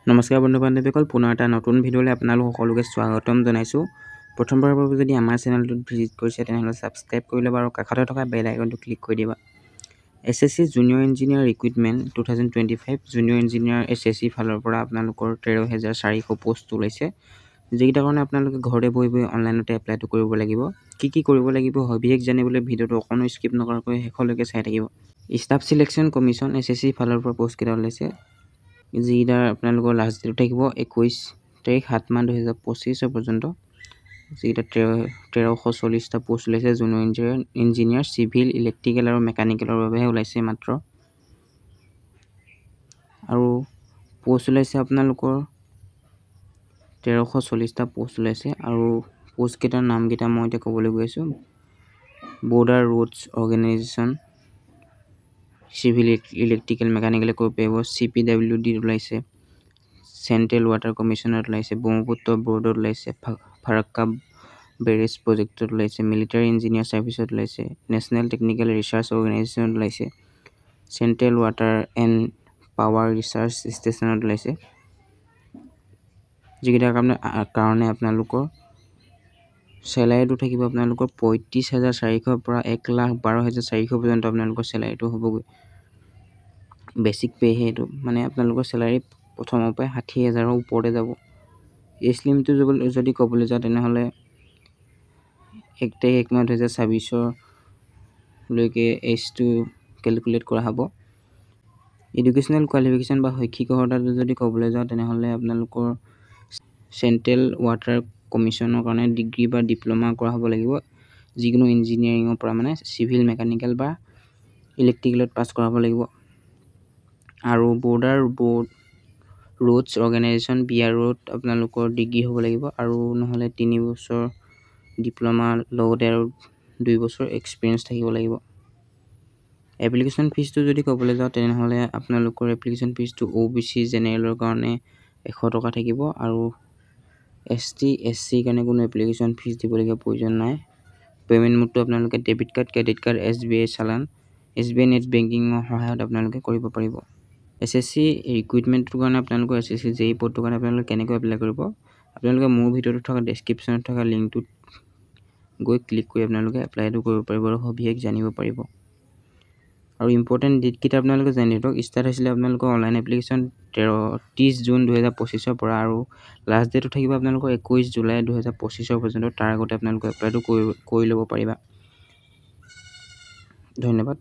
নমস্কাৰ বন্ধু বান্ধৱীসকল, পুনৰ এটা নতুন ভিডিঅ'লৈ আপোনালোক সকলোকে স্বাগতম জনাইছোঁ। প্ৰথমবাৰৰ বাবে যদি আমাৰ চেনেলটোত ভিজিট কৰিছে তেনেহ'লে ছাবস্ক্ৰাইব কৰি ল'ব আৰু কাষতে থকা বেল আইকনটো ক্লিক কৰি দিবা। SSC junior engineer recruitment 2025 junior engineer SSC ফালৰ পৰা আপোনালোকৰ 13,400 পোষ্ট ওলাইছে, যিকেইটাৰ কাৰণে আপোনালোকে ঘৰতে বহি বহি অনলাইনতে এপ্লাইটো কৰিব লাগিব। কি কৰিব লাগিব সবিশেষ জানিবলৈ ভিডিঅ'টো অকণো স্কিপ নকৰাকৈ শেষলৈকে চাই থাকিব। ষ্টাফ চিলেকশ্যন কমিশ্যন SSC ফালৰ পৰা পোষ্টকেইটা ওলাইছে, যিকেইটা আপোনালোকৰ লাষ্ট ডেট থাকিব 21 তাৰিখ 7 মাহ 2025 পৰ্যন্ত। যিকেইটা 1340টা পোষ্ট ওলাইছে জুনিয়ৰ ইঞ্জিনিয়াৰ চিভিল, ইলেক্ট্ৰিকেল আৰু মেকানিকেলৰ বাবেহে ওলাইছে মাত্ৰ। আৰু পোষ্ট ওলাইছে আপোনালোকৰ 1340টা পোষ্ট ওলাইছে আৰু পোষ্টকেইটাৰ নামকেইটা মই এতিয়া ক'বলৈ গৈ আছোঁ। Border roads organisation, civil, electrical, mechanical কৰিব পাৰিব। CPWD ওলাইছে, চেণ্ট্ৰেল ৱাটাৰ কমিশ্যনত ওলাইছে, ব্ৰহ্মপুত্ৰ বৰ্ডত ওলাইছে, ফাৰাক্কা বেৰেজ প্ৰজেক্টত ওলাইছে, মিলিটাৰী ইঞ্জিনিয়াৰ ছাৰ্ভিচত ওলাইছে, নেশ্যনেল টেকনিকেল ৰিচাৰ্চ অৰ্গেনাইজেশ্যনত ওলাইছে, central water and power research ষ্টেচনত ওলাইছে। যিকেইটাৰ কাৰণে আপোনালোকৰ চেলাৰীটো থাকিব আপোনালোকৰ 35,400 পৰা 1,12,400 পৰ্যন্ত আপোনালোকৰ চেলাৰীটো হ'বগৈ। বেছিক পে' সেইটো মানে আপোনালোকৰ চেলাৰী প্ৰথমৰ পৰাই 60,000ৰ ওপৰতে যাব। এজ লিমিটটো যদি ক'বলৈ যাওঁ তেনেহ'লে 1 তাৰিখ 1 মাহ 2026লৈকে এজটো কেলকুলেট কৰা হ'ব। এডুকেশ্যনেল কোৱালিফিকেশ্যন বা শৈক্ষিক অৰ্হতাটো যদি ক'বলৈ যাওঁ তেনেহ'লে আপোনালোকৰ চেণ্ট্ৰেল ৱাটাৰ কমিশ্যনৰ কাৰণে ডিগ্ৰী বা ডিপ্ল'মা কৰা হ'ব লাগিব। যিকোনো ইঞ্জিনিয়াৰিঙৰ পৰা মানে চিভিল, মেকানিকেল বা ইলেক্ট্ৰিকেলত পাছ কৰা হ'ব লাগিব। আৰু বৰ্ডাৰ ৰোডছ অৰ্গেনাইজেশ্যন BROত আপোনালোকৰ ডিগ্ৰী হ'ব লাগিব আৰু নহ'লে 3 বছৰ ডিপ্ল'মা লগতে আৰু 2 বছৰ এক্সপিৰিয়েঞ্চ থাকিব লাগিব। এপ্লিকেশ্যন ফিজটো যদি ক'বলৈ যাওঁ তেনেহ'লে আপোনালোকৰ এপ্লিকেশ্যন ফিজটো OBC জেনেৰেলৰ কাৰণে 100 টকা থাকিব আৰু ST SC কাৰণে কোনো এপ্লিকেশ্যন ফিজ দিবলগীয়া প্ৰয়োজন নাই। পে'মেণ্ট মোডটো আপোনালোকে debit card, credit card, SBI চালান, SBI নেট বেংকিঙৰ সহায়ত আপোনালোকে কৰিব পাৰিব। SSC ৰিক্ৰুইটমেণ্টটোৰ কাৰণে আপোনালোকৰ SSC JEE পদটোৰ কাৰণে আপোনালোকে কেনেকৈ এপ্লাই কৰিব, আপোনালোকে মোৰ ভিডিঅ'টোত থকা ডেছক্ৰিপশ্যনত থকা লিংকটোত গৈ ক্লিক কৰি আপোনালোকে এপ্লাইটো কৰিব পাৰিব আৰু সবিশেষ জানিব পাৰিব। আৰু ইম্পৰ্টেণ্ট ডেটকেইটা আপোনালোকে জানি থওক। ষ্টাৰ্ট হৈছিলে আপোনালোকৰ অনলাইন এপ্লিকেশ্যন 30 জুন 2025 পৰা আৰু লাষ্ট ডেটটো থাকিব আপোনালোকৰ 21 জুলাই 2025 পৰ্যন্ত। তাৰ আগতে আপোনালোকে এপ্লাইটো কৰি ল'ব পাৰিবা। ধন্যবাদ।